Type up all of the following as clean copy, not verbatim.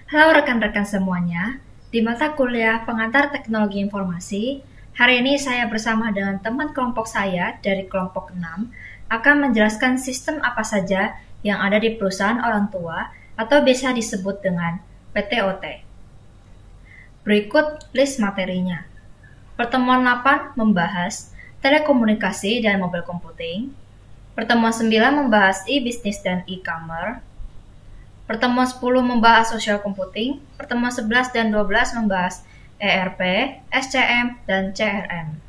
Halo rekan-rekan semuanya, di mata kuliah Pengantar Teknologi Informasi, hari ini saya bersama dengan teman kelompok saya dari kelompok 6 akan menjelaskan sistem apa saja yang ada di perusahaan orang tua atau biasa disebut dengan PTOT. Berikut list materinya. Pertemuan 8 membahas telekomunikasi dan mobile computing. Pertemuan 9 membahas e-business dan e-commerce. Pertemuan 10 membahas social computing, pertemuan 11 dan 12 membahas ERP, SCM, dan CRM.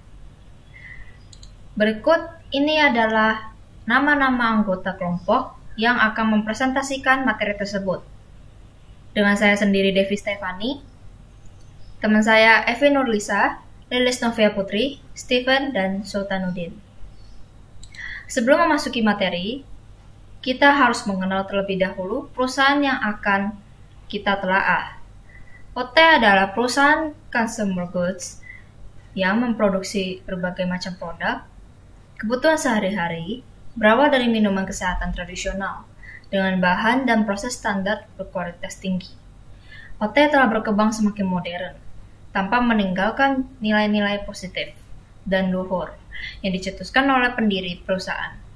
Berikut ini adalah nama-nama anggota kelompok yang akan mempresentasikan materi tersebut. Dengan saya sendiri Devi Stefani, teman saya Evi Nurlisa, Lilis Novia Putri, Steven, dan Sultanuddin. Sebelum memasuki materi, kita harus mengenal terlebih dahulu perusahaan yang akan kita telaah. OT adalah perusahaan consumer goods yang memproduksi berbagai macam produk, kebutuhan sehari-hari, berawal dari minuman kesehatan tradisional, dengan bahan dan proses standar berkualitas tinggi. OT telah berkembang semakin modern, tanpa meninggalkan nilai-nilai positif dan luhur yang dicetuskan oleh pendiri perusahaan.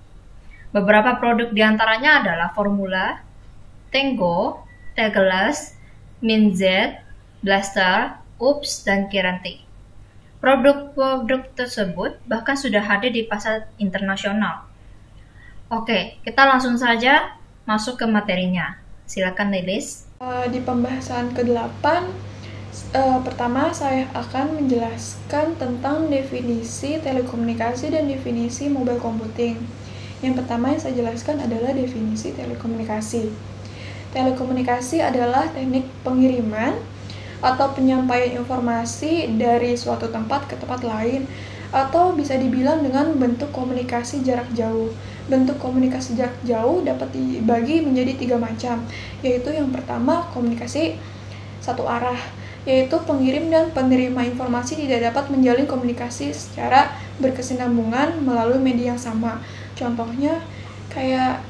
Beberapa produk diantaranya adalah Formula, Tango, Tegelas, Minz, Blaster, Ups, dan Kiranti. Produk-produk tersebut bahkan sudah hadir di pasar internasional. Oke, kita langsung saja masuk ke materinya. Silakan Lilis. Di pembahasan ke-8, pertama saya akan menjelaskan tentang definisi telekomunikasi dan definisi mobile computing. Yang pertama yang saya jelaskan adalah definisi telekomunikasi. Telekomunikasi adalah teknik pengiriman atau penyampaian informasi dari suatu tempat ke tempat lain, atau bisa dibilang dengan bentuk komunikasi jarak jauh. Bentuk komunikasi jarak jauh dapat dibagi menjadi 3 macam, yaitu yang pertama komunikasi satu arah, yaitu pengirim dan penerima informasi tidak dapat menjalin komunikasi secara berkesinambungan melalui media yang sama. Contohnya kayak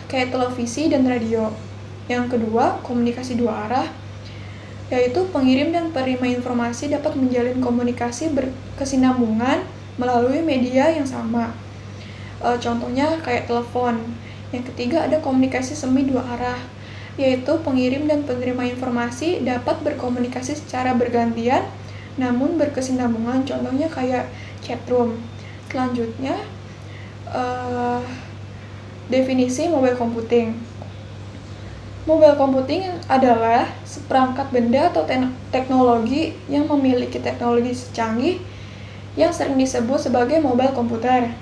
televisi dan radio. Yang kedua, komunikasi dua arah, yaitu pengirim dan penerima informasi dapat menjalin komunikasi berkesinambungan melalui media yang sama. Contohnya kayak telepon. Yang ketiga ada komunikasi semi dua arah, yaitu pengirim dan penerima informasi dapat berkomunikasi secara bergantian namun berkesinambungan. Contohnya kayak chatroom. Selanjutnya definisi mobile computing. Mobile computing adalah seperangkat benda atau teknologi yang memiliki teknologi secanggih yang sering disebut sebagai mobile komputer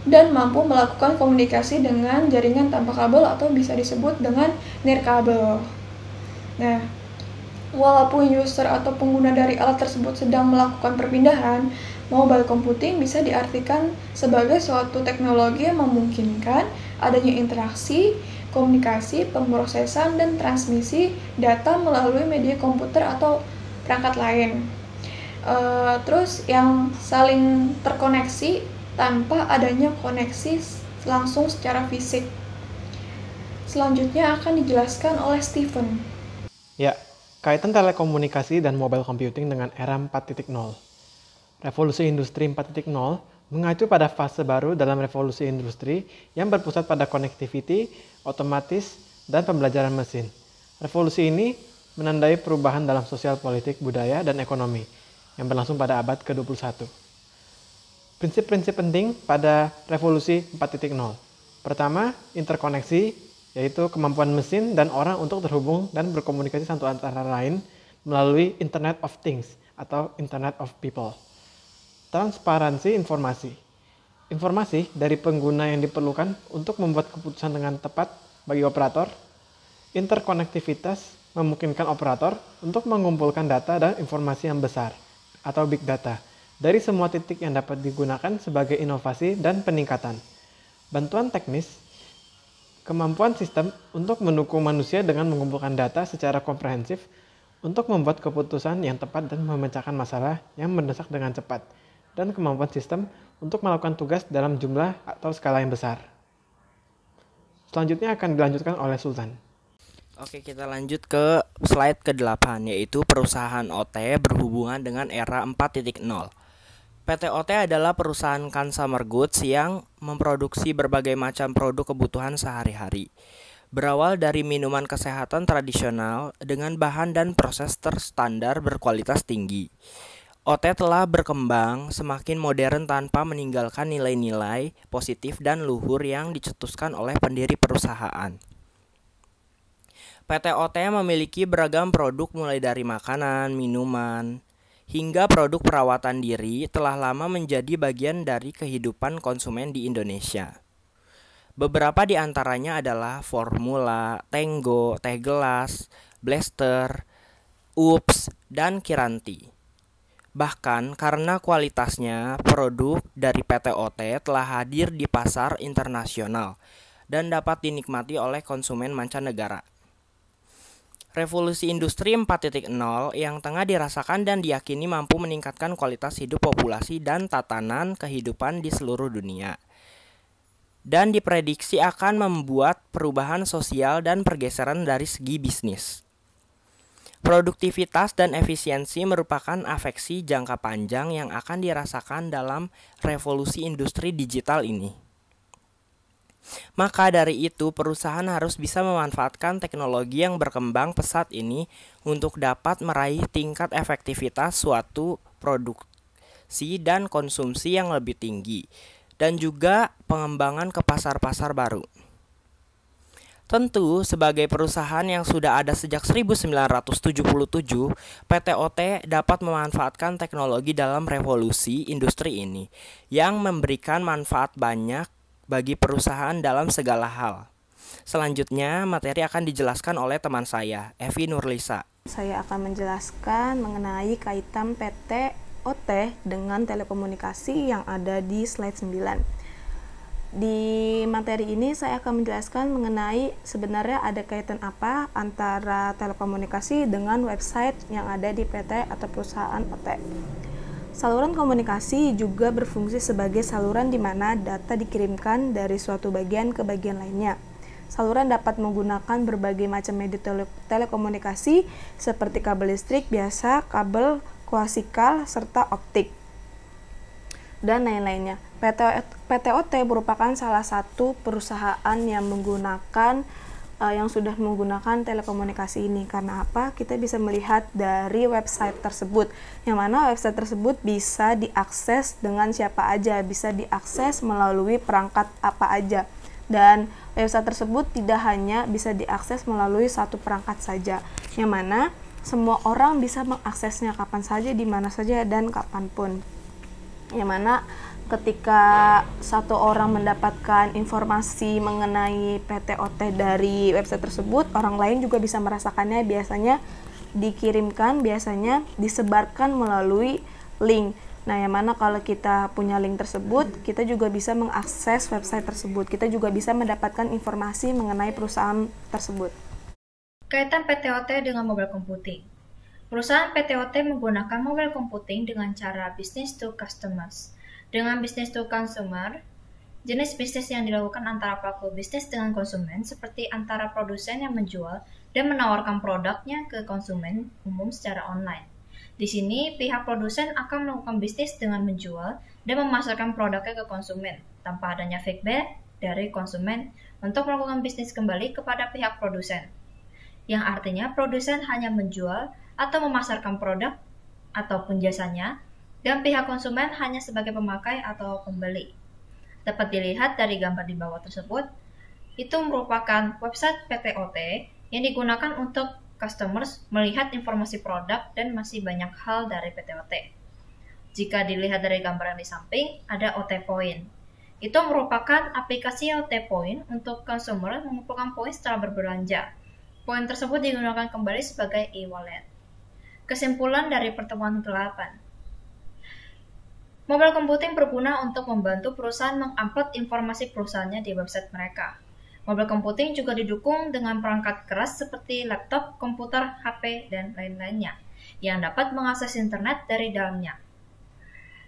dan mampu melakukan komunikasi dengan jaringan tanpa kabel atau bisa disebut dengan nirkabel. Nah, walaupun user atau pengguna dari alat tersebut sedang melakukan perpindahan, mobile computing bisa diartikan sebagai suatu teknologi yang memungkinkan adanya interaksi, komunikasi, pemrosesan, dan transmisi data melalui media komputer atau perangkat lain. Terus yang saling terkoneksi tanpa adanya koneksi langsung secara fisik. Selanjutnya akan dijelaskan oleh Steven. Ya, kaitan telekomunikasi dan mobile computing dengan era 4.0. Revolusi industri 4.0 mengacu pada fase baru dalam revolusi industri yang berpusat pada connectivity, otomatis, dan pembelajaran mesin. Revolusi ini menandai perubahan dalam sosial politik, budaya, dan ekonomi yang berlangsung pada abad ke-21. Prinsip-prinsip penting pada revolusi 4.0. Pertama, interkoneksi, yaitu kemampuan mesin dan orang untuk terhubung dan berkomunikasi satu antara lain melalui Internet of Things atau Internet of People. Transparansi informasi. Informasi dari pengguna yang diperlukan untuk membuat keputusan dengan tepat bagi operator. Interkonektivitas memungkinkan operator untuk mengumpulkan data dan informasi yang besar atau big data dari semua titik yang dapat digunakan sebagai inovasi dan peningkatan. Bantuan teknis, kemampuan sistem untuk mendukung manusia dengan mengumpulkan data secara komprehensif untuk membuat keputusan yang tepat dan memecahkan masalah yang mendesak dengan cepat, dan kemampuan sistem untuk melakukan tugas dalam jumlah atau skala yang besar. Selanjutnya akan dilanjutkan oleh Sultan. Oke, kita lanjut ke slide ke-8, yaitu perusahaan OT berhubungan dengan era 4.0. PT OT adalah perusahaan consumer goods yang memproduksi berbagai macam produk kebutuhan sehari-hari. Berawal dari minuman kesehatan tradisional dengan bahan dan proses terstandar berkualitas tinggi. OT telah berkembang semakin modern tanpa meninggalkan nilai-nilai positif dan luhur yang dicetuskan oleh pendiri perusahaan. PT OT memiliki beragam produk mulai dari makanan, minuman, hingga produk perawatan diri telah lama menjadi bagian dari kehidupan konsumen di Indonesia. Beberapa di antaranya adalah Formula, Tenggo, Teh Gelas, Blaster, Ups, dan Kiranti. Bahkan karena kualitasnya, produk dari PT OT telah hadir di pasar internasional dan dapat dinikmati oleh konsumen mancanegara. Revolusi industri 4.0 yang tengah dirasakan dan diyakini mampu meningkatkan kualitas hidup populasi dan tatanan kehidupan di seluruh dunia. Dan diprediksi akan membuat perubahan sosial dan pergeseran dari segi bisnis. Produktivitas dan efisiensi merupakan afeksi jangka panjang yang akan dirasakan dalam revolusi industri digital ini. Maka dari itu, perusahaan harus bisa memanfaatkan teknologi yang berkembang pesat ini untuk dapat meraih tingkat efektivitas suatu produksi dan konsumsi yang lebih tinggi, dan juga pengembangan ke pasar-pasar baru. Tentu, sebagai perusahaan yang sudah ada sejak 1977, PT OT dapat memanfaatkan teknologi dalam revolusi industri ini, yang memberikan manfaat banyak bagi perusahaan dalam segala hal. Selanjutnya, materi akan dijelaskan oleh teman saya, Evi Nurlisa. Saya akan menjelaskan mengenai kaitan PT OT dengan telekomunikasi yang ada di slide 9. Di materi ini saya akan menjelaskan mengenai sebenarnya ada kaitan apa antara telekomunikasi dengan website yang ada di PT atau perusahaan OT. Saluran komunikasi juga berfungsi sebagai saluran di mana data dikirimkan dari suatu bagian ke bagian lainnya. Saluran dapat menggunakan berbagai macam media telekomunikasi seperti kabel listrik biasa, kabel koaksial, serta optik, dan lain-lainnya. PT OT merupakan salah satu perusahaan yang sudah menggunakan telekomunikasi ini. Karena apa? Kita bisa melihat dari website tersebut, yang mana website tersebut bisa diakses dengan siapa aja, bisa diakses melalui perangkat apa aja, dan website tersebut tidak hanya bisa diakses melalui satu perangkat saja, yang mana semua orang bisa mengaksesnya kapan saja, di mana saja, dan kapanpun. Yang mana ketika satu orang mendapatkan informasi mengenai PT OT dari website tersebut, orang lain juga bisa merasakannya. Biasanya dikirimkan, biasanya disebarkan melalui link. Nah, yang mana kalau kita punya link tersebut, kita juga bisa mengakses website tersebut. Kita juga bisa mendapatkan informasi mengenai perusahaan tersebut. Kaitan PT OT dengan mobile computing. Perusahaan PT OT menggunakan mobile computing dengan cara business to customers. Dengan business to consumer, jenis bisnis yang dilakukan antara pelaku bisnis dengan konsumen seperti antara produsen yang menjual dan menawarkan produknya ke konsumen umum secara online. Di sini, pihak produsen akan melakukan bisnis dengan menjual dan memasarkan produknya ke konsumen tanpa adanya feedback dari konsumen untuk melakukan bisnis kembali kepada pihak produsen. Yang artinya produsen hanya menjual atau memasarkan produk ataupun jasanya, dan pihak konsumen hanya sebagai pemakai atau pembeli. Dapat dilihat dari gambar di bawah tersebut, itu merupakan website PT OT yang digunakan untuk customers melihat informasi produk dan masih banyak hal dari PT OT. Jika dilihat dari gambar yang di samping, ada OT Point. Itu merupakan aplikasi OT Point untuk consumer mengumpulkan poin setelah berbelanja. Poin tersebut digunakan kembali sebagai e-wallet. Kesimpulan dari pertemuan ke-8. Mobile computing berguna untuk membantu perusahaan mengupload informasi perusahaannya di website mereka. Mobile computing juga didukung dengan perangkat keras seperti laptop, komputer, HP, dan lain-lainnya yang dapat mengakses internet dari dalamnya.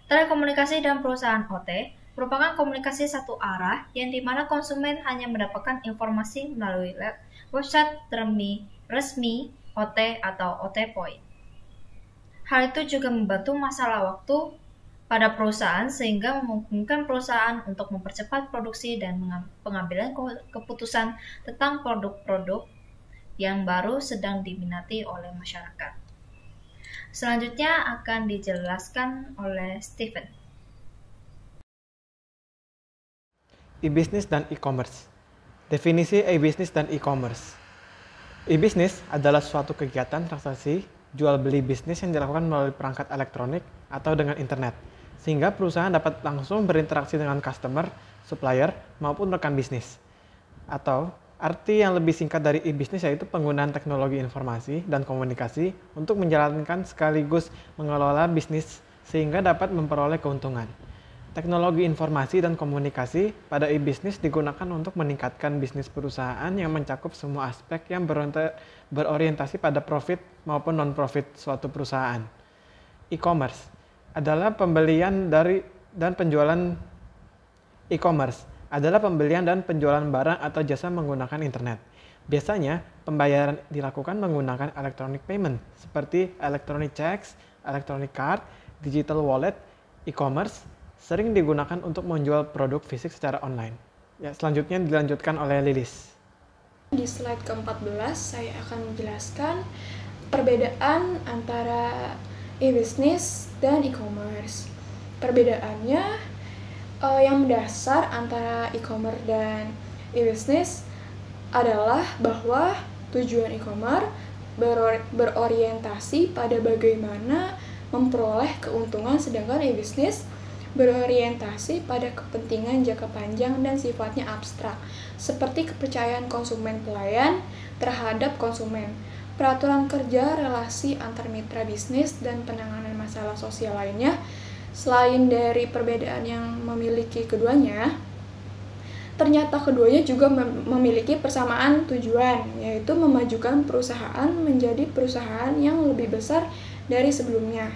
Telekomunikasi dan perusahaan OT merupakan komunikasi satu arah yang dimana konsumen hanya mendapatkan informasi melalui website resmi OT atau OT Point. Hal itu juga membantu masalah waktu pada perusahaan sehingga memungkinkan perusahaan untuk mempercepat produksi dan pengambilan keputusan tentang produk-produk yang baru sedang diminati oleh masyarakat. Selanjutnya akan dijelaskan oleh Stephen. E-business dan e-commerce. Definisi e-business dan e-commerce. E-business adalah suatu kegiatan transaksi jual beli bisnis yang dilakukan melalui perangkat elektronik atau dengan internet, sehingga perusahaan dapat langsung berinteraksi dengan customer, supplier, maupun rekan bisnis. Atau arti yang lebih singkat dari e-business yaitu penggunaan teknologi informasi dan komunikasi untuk menjalankan sekaligus mengelola bisnis sehingga dapat memperoleh keuntungan. Teknologi informasi dan komunikasi pada e-business digunakan untuk meningkatkan bisnis perusahaan yang mencakup semua aspek yang berorientasi pada profit maupun non-profit suatu perusahaan. E-commerce adalah pembelian dan penjualan barang atau jasa menggunakan internet. Biasanya, pembayaran dilakukan menggunakan electronic payment seperti electronic checks, electronic card, digital wallet. E-commerce sering digunakan untuk menjual produk fisik secara online. Ya, selanjutnya dilanjutkan oleh Lilis. Di slide ke-14 saya akan menjelaskan perbedaan antara e-business dan e-commerce. Perbedaannya yang mendasar antara e-commerce dan e-business adalah bahwa tujuan e-commerce berorientasi pada bagaimana memperoleh keuntungan, sedangkan e-business berorientasi pada kepentingan jangka panjang dan sifatnya abstrak, seperti kepercayaan konsumen pelayan terhadap konsumen, peraturan kerja, relasi antar mitra bisnis, dan penanganan masalah sosial lainnya. Selain dari perbedaan yang memiliki keduanya, ternyata keduanya juga memiliki persamaan tujuan, yaitu memajukan perusahaan menjadi perusahaan yang lebih besar dari sebelumnya.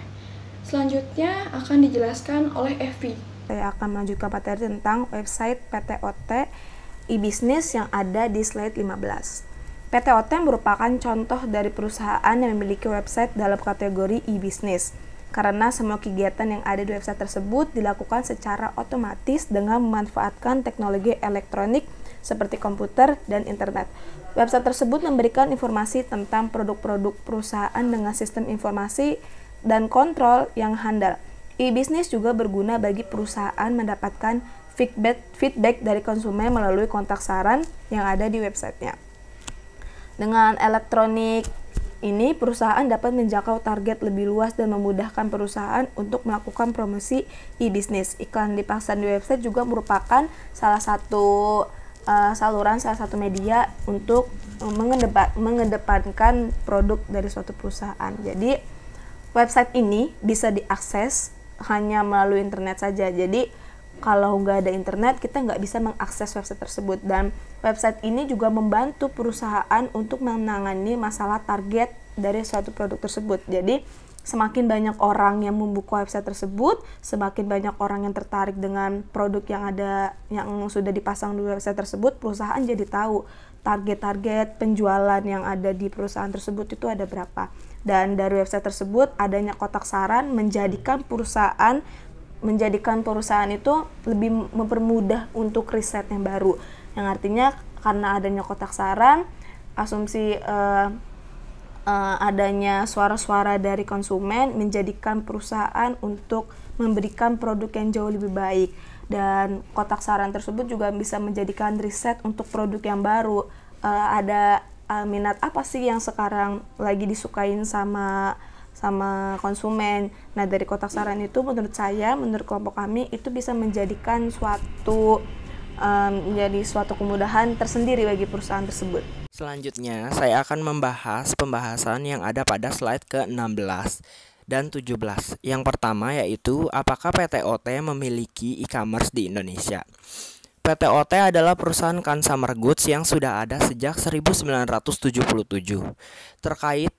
Selanjutnya akan dijelaskan oleh Evi. Saya akan melanjutkan materi tentang website PTOT e-business yang ada di slide 15. PTOT merupakan contoh dari perusahaan yang memiliki website dalam kategori e-business, karena semua kegiatan yang ada di website tersebut dilakukan secara otomatis dengan memanfaatkan teknologi elektronik seperti komputer dan internet. Website tersebut memberikan informasi tentang produk-produk perusahaan dengan sistem informasi dan kontrol yang handal. E-business juga berguna bagi perusahaan mendapatkan feedback dari konsumen melalui kontak saran yang ada di websitenya. Dengan elektronik ini, perusahaan dapat menjangkau target lebih luas dan memudahkan perusahaan untuk melakukan promosi e-business. Iklan dipasang di website juga merupakan salah satu media untuk mengedepankan produk dari suatu perusahaan. Jadi, website ini bisa diakses hanya melalui internet saja. Jadi, kalau nggak ada internet, kita nggak bisa mengakses website tersebut. Dan website ini juga membantu perusahaan untuk menangani masalah target dari suatu produk tersebut. Jadi, semakin banyak orang yang membuka website tersebut, semakin banyak orang yang tertarik dengan produk yang sudah dipasang di website tersebut, perusahaan jadi tahu target-target penjualan yang ada di perusahaan tersebut itu ada berapa. Dan dari website tersebut adanya kotak saran menjadikan perusahaan itu lebih mempermudah untuk riset yang baru. Yang artinya karena adanya kotak saran, asumsi adanya suara-suara dari konsumen menjadikan perusahaan untuk memberikan produk yang jauh lebih baik. Dan kotak saran tersebut juga bisa menjadikan riset untuk produk yang baru. Ada minat apa sih yang sekarang lagi disukain sama konsumen. Nah, dari kotak saran itu menurut kelompok kami itu bisa menjadikan menjadi suatu kemudahan tersendiri bagi perusahaan tersebut. Selanjutnya, saya akan membahas pembahasan yang ada pada slide ke-16 dan 17. Yang pertama yaitu apakah PTOT memiliki e-commerce di Indonesia. PTOT adalah perusahaan consumer goods yang sudah ada sejak 1977. Terkait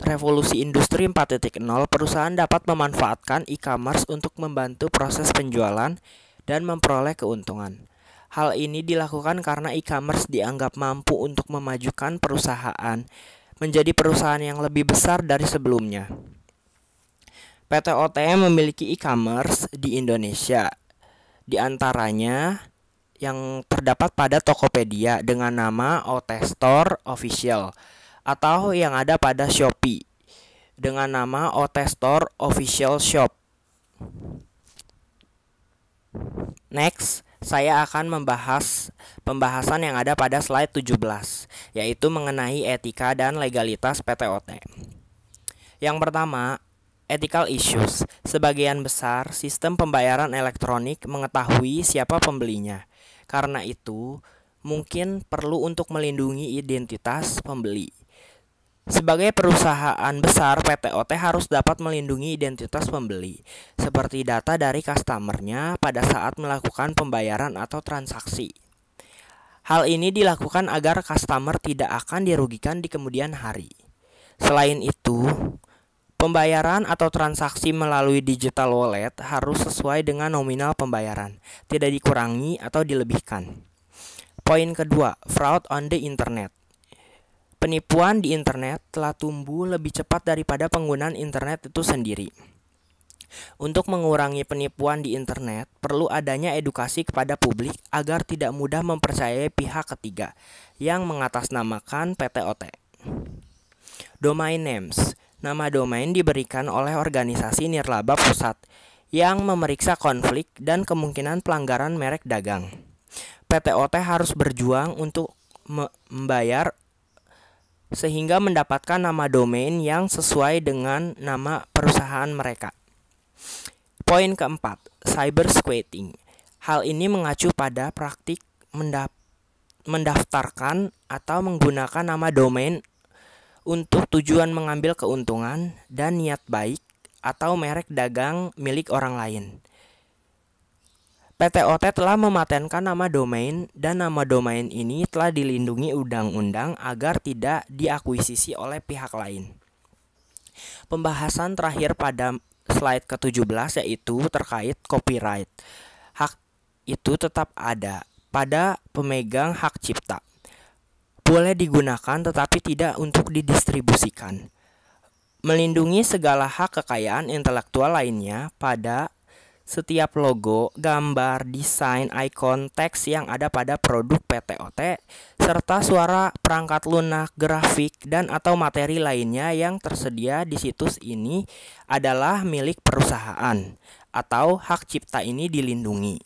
revolusi industri 4.0, perusahaan dapat memanfaatkan e-commerce untuk membantu proses penjualan dan memperoleh keuntungan. Hal ini dilakukan karena e-commerce dianggap mampu untuk memajukan perusahaan menjadi perusahaan yang lebih besar dari sebelumnya. PT OT memiliki e-commerce di Indonesia. Di antaranya yang terdapat pada Tokopedia dengan nama OT Store Official, atau yang ada pada Shopee dengan nama OT Store Official Shop. Next, saya akan membahas pembahasan yang ada pada slide 17, yaitu mengenai etika dan legalitas PT OT. Yang pertama, ethical issues. Sebagian besar sistem pembayaran elektronik mengetahui siapa pembelinya. Karena itu, mungkin perlu untuk melindungi identitas pembeli. Sebagai perusahaan besar, PT OT harus dapat melindungi identitas pembeli, seperti data dari customer-nya pada saat melakukan pembayaran atau transaksi. Hal ini dilakukan agar customer tidak akan dirugikan di kemudian hari. Selain itu, pembayaran atau transaksi melalui digital wallet harus sesuai dengan nominal pembayaran, tidak dikurangi atau dilebihkan. Poin kedua, fraud on the internet. Penipuan di internet telah tumbuh lebih cepat daripada penggunaan internet itu sendiri. Untuk mengurangi penipuan di internet, perlu adanya edukasi kepada publik agar tidak mudah mempercayai pihak ketiga yang mengatasnamakan PT OT. Domain names. Nama domain diberikan oleh organisasi nirlaba pusat yang memeriksa konflik dan kemungkinan pelanggaran merek dagang. PT OT harus berjuang untuk membayar sehingga mendapatkan nama domain yang sesuai dengan nama perusahaan mereka. Poin keempat, cyber squatting. Hal ini mengacu pada praktik mendaftarkan atau menggunakan nama domain untuk tujuan mengambil keuntungan dan niat baik atau merek dagang milik orang lain. PT OT telah mematenkan nama domain dan nama domain ini telah dilindungi undang-undang agar tidak diakuisisi oleh pihak lain. Pembahasan terakhir pada slide ke-17 yaitu terkait copyright. Hak itu tetap ada pada pemegang hak cipta. Boleh digunakan tetapi tidak untuk didistribusikan. Melindungi segala hak kekayaan intelektual lainnya pada setiap logo, gambar, desain, ikon, teks yang ada pada produk PT OT, serta suara, perangkat lunak, grafik, dan atau materi lainnya yang tersedia di situs ini adalah milik perusahaan, atau hak cipta ini dilindungi.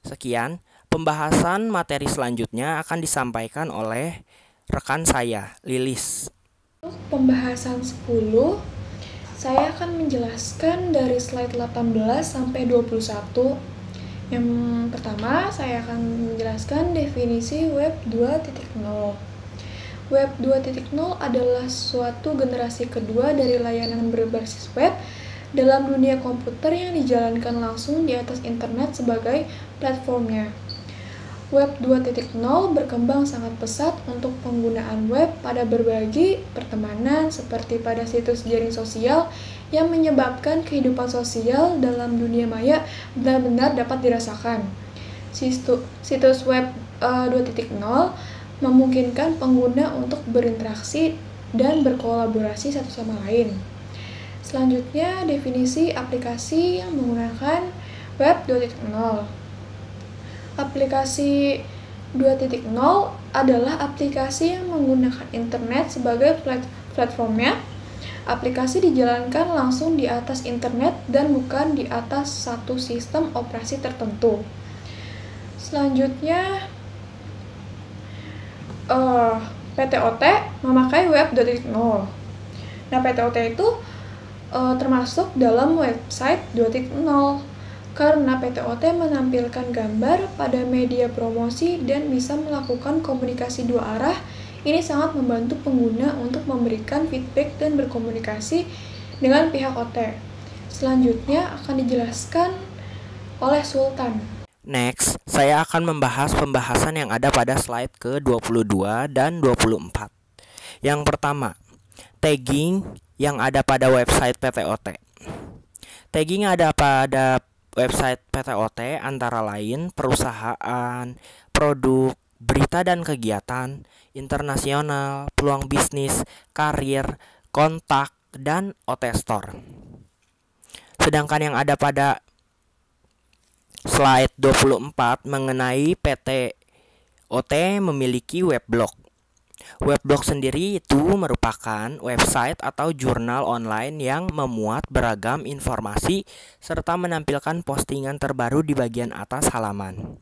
Sekian, pembahasan materi selanjutnya akan disampaikan oleh rekan saya, Lilis. Pembahasan 10, saya akan menjelaskan dari slide 18 sampai 21. Yang pertama, saya akan menjelaskan definisi Web 2.0. Web 2.0 adalah suatu generasi kedua dari layanan berbasis web dalam dunia komputer yang dijalankan langsung di atas internet sebagai platformnya. Web 2.0 berkembang sangat pesat untuk penggunaan web pada berbagai pertemanan seperti pada situs jaring sosial yang menyebabkan kehidupan sosial dalam dunia maya benar-benar dapat dirasakan. Situs web 2.0 memungkinkan pengguna untuk berinteraksi dan berkolaborasi satu sama lain. Selanjutnya, definisi aplikasi yang menggunakan web 2.0. Aplikasi 2.0 adalah aplikasi yang menggunakan internet sebagai platformnya. Aplikasi dijalankan langsung di atas internet dan bukan di atas satu sistem operasi tertentu. Selanjutnya, PT OT memakai web 2.0. Nah, PT OT itu termasuk dalam website 2.0. Karena PT OT menampilkan gambar pada media promosi dan bisa melakukan komunikasi dua arah, ini sangat membantu pengguna untuk memberikan feedback dan berkomunikasi dengan pihak OT. Selanjutnya akan dijelaskan oleh Sultan. Next, saya akan membahas pembahasan yang ada pada slide ke-22 dan 24. Yang pertama, tagging yang ada pada website PT OT. Tagging ada pada Website PTOT antara lain perusahaan, produk, berita dan kegiatan, internasional, peluang bisnis, karir, kontak, dan OT Store. Sedangkan yang ada pada slide 24 mengenai PTOT memiliki weblog. Weblog sendiri itu merupakan website atau jurnal online yang memuat beragam informasi serta menampilkan postingan terbaru di bagian atas halaman.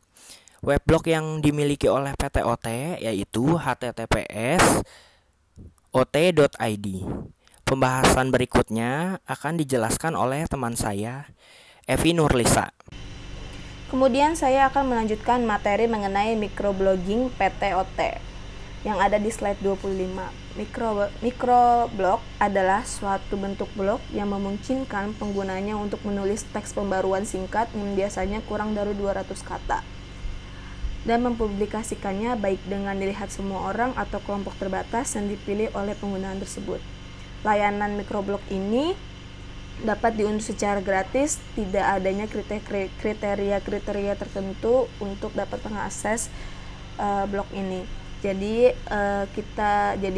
Weblog yang dimiliki oleh PTOT yaitu https://ot.id. Pembahasan berikutnya akan dijelaskan oleh teman saya, Evi Nurlisa. Kemudian saya akan melanjutkan materi mengenai microblogging PTOT yang ada di slide 25. Microblog adalah suatu bentuk blog yang memungkinkan penggunanya untuk menulis teks pembaruan singkat yang biasanya kurang dari 200 kata dan mempublikasikannya baik dengan dilihat semua orang atau kelompok terbatas yang dipilih oleh penggunaan tersebut. Layanan microblog ini dapat diunduh secara gratis, tidak adanya kriteria-kriteria tertentu untuk dapat mengakses blog ini. Jadi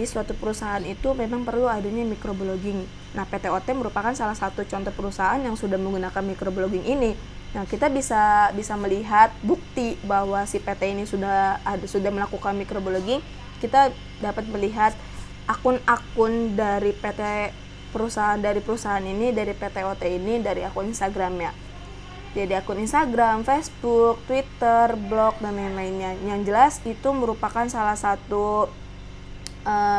suatu perusahaan itu memang perlu adanya microblogging. Nah, PTOT merupakan salah satu contoh perusahaan yang sudah menggunakan microblogging ini. Nah, kita bisa melihat bukti bahwa si PT ini sudah melakukan microblogging. Kita dapat melihat akun-akun dari perusahaan ini, dari PTOT ini, dari akun Instagramnya. Jadi akun Instagram, Facebook, Twitter, blog, dan lain-lainnya. Yang jelas itu merupakan salah satu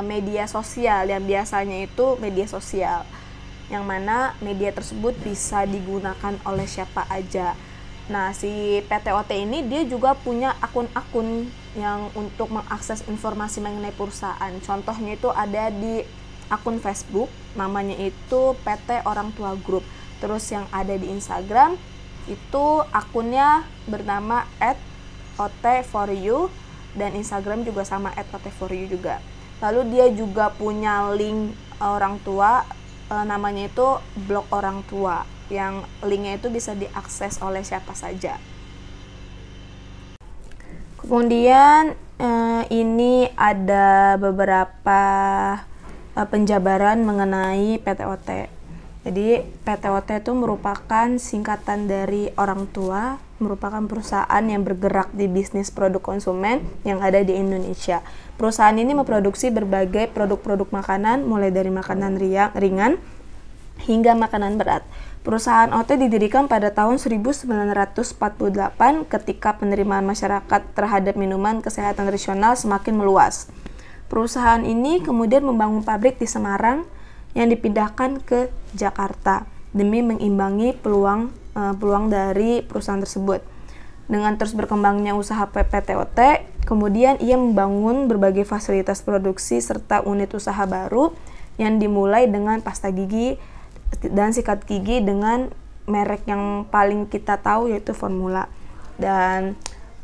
media sosial yang biasanya itu media sosial, yang mana media tersebut bisa digunakan oleh siapa aja. Nah, si PTOT ini dia juga punya akun-akun yang untuk mengakses informasi mengenai perusahaan. Contohnya itu ada di akun Facebook, namanya itu PT Orang Tua Group. Terus yang ada di Instagram itu akunnya bernama @ot4you, dan Instagram juga sama @ot4you juga. Lalu dia juga punya link orang tua, namanya itu blog orang tua, yang linknya itu bisa diakses oleh siapa saja. Kemudian ini ada beberapa penjabaran mengenai PTOT. Jadi PTOT itu merupakan singkatan dari orang tua, merupakan perusahaan yang bergerak di bisnis produk konsumen yang ada di Indonesia. Perusahaan ini memproduksi berbagai produk-produk makanan, mulai dari makanan ringan hingga makanan berat. Perusahaan OT didirikan pada tahun 1948 ketika penerimaan masyarakat terhadap minuman kesehatan tradisional semakin meluas. Perusahaan ini kemudian membangun pabrik di Semarang yang dipindahkan ke Jakarta demi mengimbangi peluang dari perusahaan tersebut. Dengan terus berkembangnya usaha PTOT, kemudian ia membangun berbagai fasilitas produksi serta unit usaha baru yang dimulai dengan pasta gigi dan sikat gigi dengan merek yang paling kita tahu yaitu Formula. Dan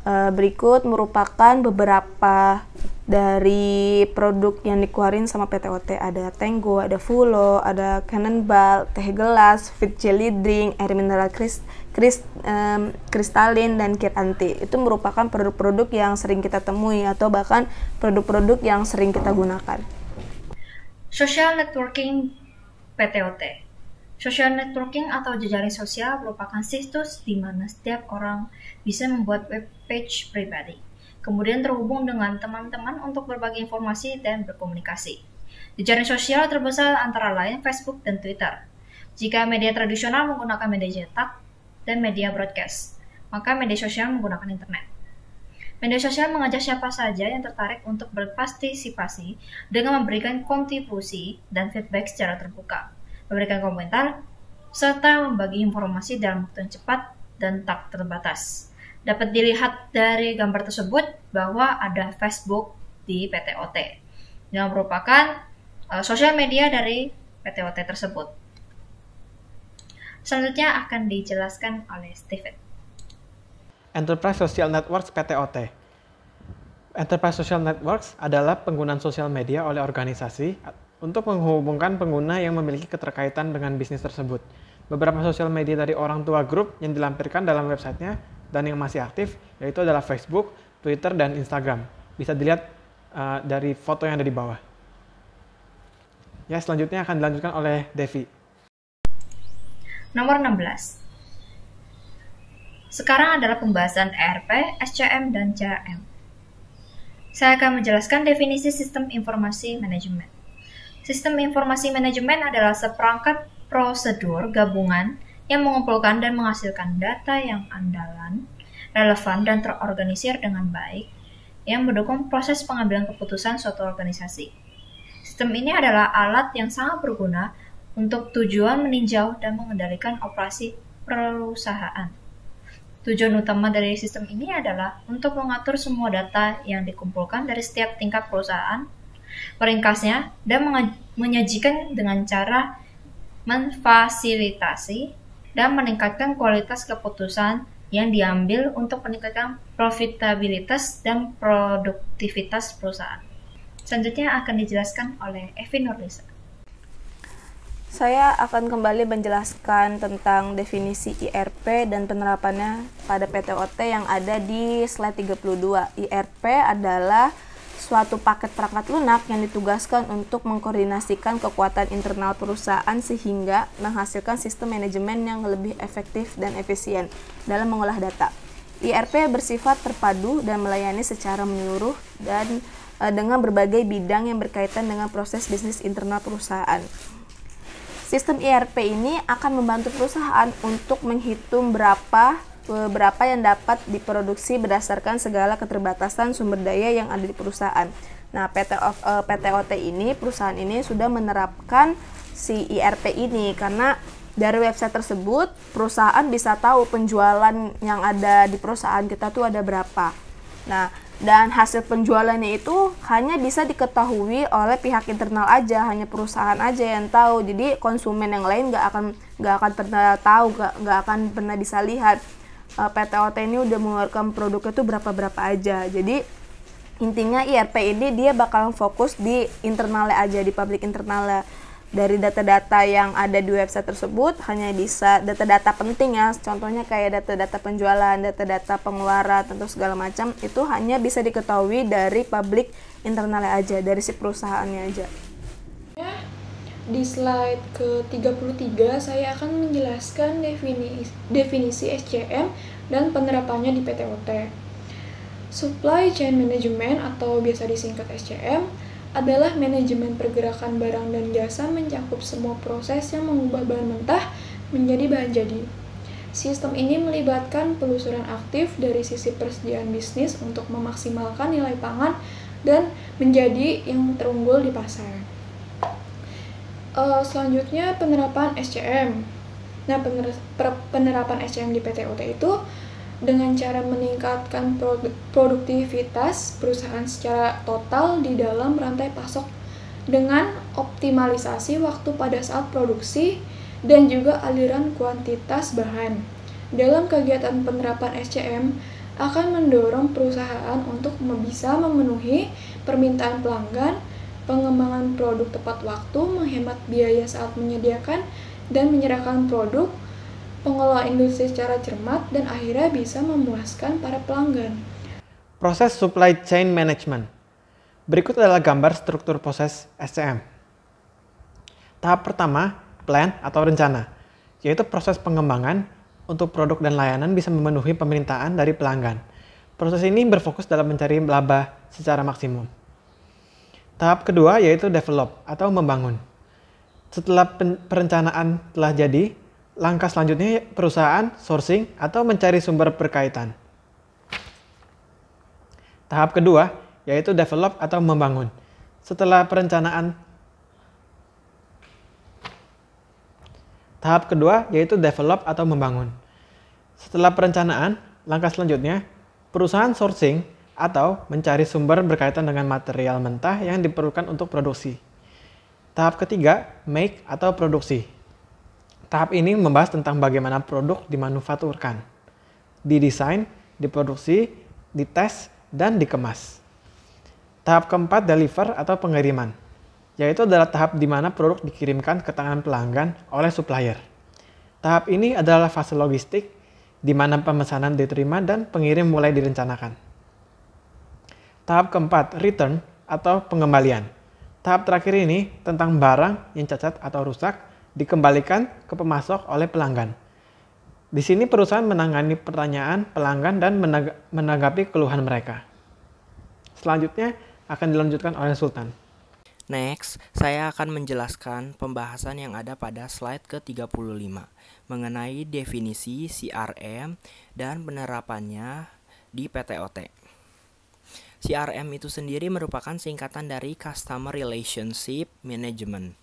berikut merupakan beberapa dari produk yang dikeluarin sama PTOT. Ada Tango, ada Fulo, ada Cannonball, teh gelas, Fit Jelly Drink, air mineral kristalin, dan Kit Anti. Itu merupakan produk-produk yang sering kita temui atau bahkan produk-produk yang sering kita gunakan. Social networking PTOT. Social networking atau jejaring sosial merupakan situs di mana setiap orang bisa membuat web page pribadi, kemudian terhubung dengan teman-teman untuk berbagi informasi dan berkomunikasi. Jejaring sosial terbesar antara lain Facebook dan Twitter. Jika media tradisional menggunakan media cetak dan media broadcast, maka media sosial menggunakan internet. Media sosial mengajak siapa saja yang tertarik untuk berpartisipasi dengan memberikan kontribusi dan feedback secara terbuka, memberikan komentar, serta membagi informasi dalam waktu yang cepat dan tak terbatas. Dapat dilihat dari gambar tersebut bahwa ada Facebook di PTOT, yang merupakan sosial media dari PTOT tersebut. Selanjutnya akan dijelaskan oleh Steven. Enterprise Social Networks PTOT. Enterprise Social Networks adalah penggunaan sosial media oleh organisasi untuk menghubungkan pengguna yang memiliki keterkaitan dengan bisnis tersebut. Beberapa sosial media dari orang tua grup yang dilampirkan dalam websitenya dan yang masih aktif yaitu adalah Facebook, Twitter, dan Instagram. Bisa dilihat dari foto yang ada di bawah. Ya, selanjutnya akan dilanjutkan oleh Devi. Nomor 16. Sekarang adalah pembahasan ERP, SCM, dan CRM. Saya akan menjelaskan definisi sistem informasi manajemen. Sistem informasi manajemen adalah seperangkat prosedur gabungan yang mengumpulkan dan menghasilkan data yang andalan, relevan, dan terorganisir dengan baik yang mendukung proses pengambilan keputusan suatu organisasi. Sistem ini adalah alat yang sangat berguna untuk tujuan meninjau dan mengendalikan operasi perusahaan. Tujuan utama dari sistem ini adalah untuk mengatur semua data yang dikumpulkan dari setiap tingkat perusahaan, meringkasnya, dan menyajikan dengan cara memfasilitasi dan meningkatkan kualitas keputusan yang diambil untuk meningkatkan profitabilitas dan produktivitas perusahaan. Selanjutnya akan dijelaskan oleh Evi Nurlisa. Saya akan kembali menjelaskan tentang definisi IRP dan penerapannya pada PTOT yang ada di slide 32. IRP adalah suatu paket perangkat lunak yang ditugaskan untuk mengkoordinasikan kekuatan internal perusahaan sehingga menghasilkan sistem manajemen yang lebih efektif dan efisien dalam mengolah data. IRP bersifat terpadu dan melayani secara menyeluruh dan dengan berbagai bidang yang berkaitan dengan proses bisnis internal perusahaan. Sistem IRP ini akan membantu perusahaan untuk menghitung berapa yang dapat diproduksi berdasarkan segala keterbatasan sumber daya yang ada di perusahaan. Nah, PTOT ini, perusahaan ini sudah menerapkan si IRP ini karena dari website tersebut perusahaan bisa tahu penjualan yang ada di perusahaan kita tuh ada berapa. Nah, dan hasil penjualannya itu hanya bisa diketahui oleh pihak internal aja, hanya perusahaan aja yang tahu. Jadi konsumen yang lain nggak akan pernah tahu, nggak akan pernah bisa lihat PTOT ini udah mengeluarkan produknya tuh berapa aja. Jadi intinya IRP ini dia bakalan fokus di internalnya aja, di public internalnya. Dari data-data yang ada di website tersebut hanya bisa data-data penting ya, contohnya kayak data-data penjualan, data-data pengeluaran, tentu segala macam itu hanya bisa diketahui dari public internalnya aja, dari si perusahaannya aja. Di slide ke-33 saya akan menjelaskan definisi SCM dan penerapannya di PTOT. Supply Chain Management atau biasa disingkat SCM adalah manajemen pergerakan barang dan jasa mencakup semua proses yang mengubah bahan mentah menjadi bahan jadi. Sistem ini melibatkan penelusuran aktif dari sisi persediaan bisnis untuk memaksimalkan nilai pangan dan menjadi yang terunggul di pasar. Selanjutnya penerapan SCM. Nah, penerapan SCM di PTOT itu dengan cara meningkatkan produktivitas perusahaan secara total di dalam rantai pasok dengan optimalisasi waktu pada saat produksi dan juga aliran kuantitas bahan. Dalam kegiatan penerapan SCM akan mendorong perusahaan untuk bisa memenuhi permintaan pelanggan, pengembangan produk tepat waktu, menghemat biaya saat menyediakan dan menyerahkan produk, pengelola industri secara cermat, dan akhirnya bisa memuaskan para pelanggan. Proses supply chain management. Berikut adalah gambar struktur proses SCM. Tahap pertama, plan atau rencana, yaitu proses pengembangan untuk produk dan layanan bisa memenuhi permintaan dari pelanggan. Proses ini berfokus dalam mencari laba secara maksimum. Tahap kedua yaitu develop atau membangun. Setelah perencanaan telah jadi, langkah selanjutnya perusahaan sourcing atau mencari sumber berkaitan. Tahap kedua yaitu develop atau membangun. Setelah perencanaan Tahap kedua yaitu develop atau membangun. Setelah perencanaan, langkah selanjutnya perusahaan sourcing atau mencari sumber berkaitan dengan material mentah yang diperlukan untuk produksi. Tahap ketiga, make atau produksi. Tahap ini membahas tentang bagaimana produk dimanufakturkan, didesain, diproduksi, dites, dan dikemas. Tahap keempat, deliver atau pengiriman, yaitu adalah tahap di mana produk dikirimkan ke tangan pelanggan oleh supplier. Tahap ini adalah fase logistik, di mana pemesanan diterima dan pengirim mulai direncanakan. Tahap keempat, return atau pengembalian. Tahap terakhir ini tentang barang yang cacat atau rusak dikembalikan ke pemasok oleh pelanggan. Di sini perusahaan menangani pertanyaan pelanggan dan menanggapi keluhan mereka. Selanjutnya akan dilanjutkan oleh Sultan. Next, saya akan menjelaskan pembahasan yang ada pada slide ke-35 mengenai definisi CRM dan penerapannya di PTOT. CRM itu sendiri merupakan singkatan dari Customer Relationship Management,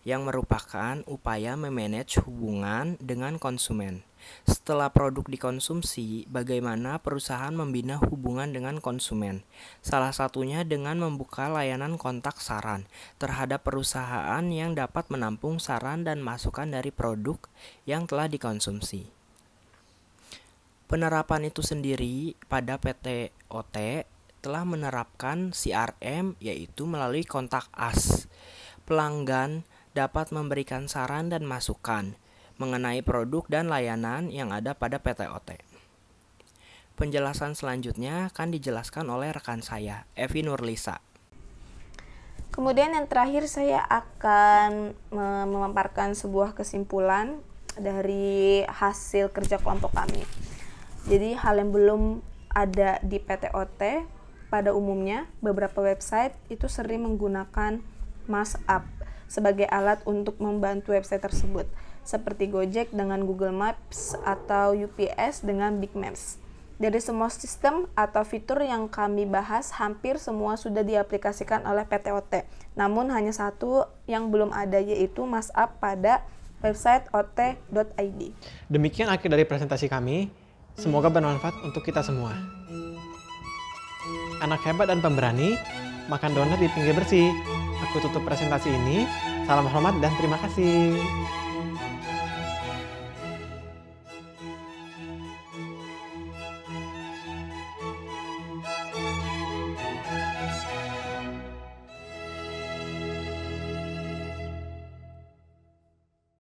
yang merupakan upaya memanage hubungan dengan konsumen. Setelah produk dikonsumsi, bagaimana perusahaan membina hubungan dengan konsumen? Salah satunya dengan membuka layanan kontak saran terhadap perusahaan yang dapat menampung saran dan masukan dari produk yang telah dikonsumsi. Penerapan itu sendiri pada PTOT telah menerapkan CRM, yaitu melalui kontak us. Pelanggan dapat memberikan saran dan masukan mengenai produk dan layanan yang ada pada PTOT. Penjelasan selanjutnya akan dijelaskan oleh rekan saya, Evi Nurlisa. Kemudian yang terakhir saya akan memaparkan sebuah kesimpulan dari hasil kerja kelompok kami. Jadi hal yang belum ada di PTOT, pada umumnya beberapa website itu sering menggunakan markup sebagai alat untuk membantu website tersebut, seperti Gojek dengan Google Maps atau UPS dengan Big Maps. Dari semua sistem atau fitur yang kami bahas, hampir semua sudah diaplikasikan oleh PTOT. Namun hanya satu yang belum ada, yaitu markup pada website ot.id. Demikian akhir dari presentasi kami. Semoga bermanfaat untuk kita semua. Anak hebat dan pemberani, makan donat di pinggir bersih. Aku tutup presentasi ini. Salam hormat dan terima kasih.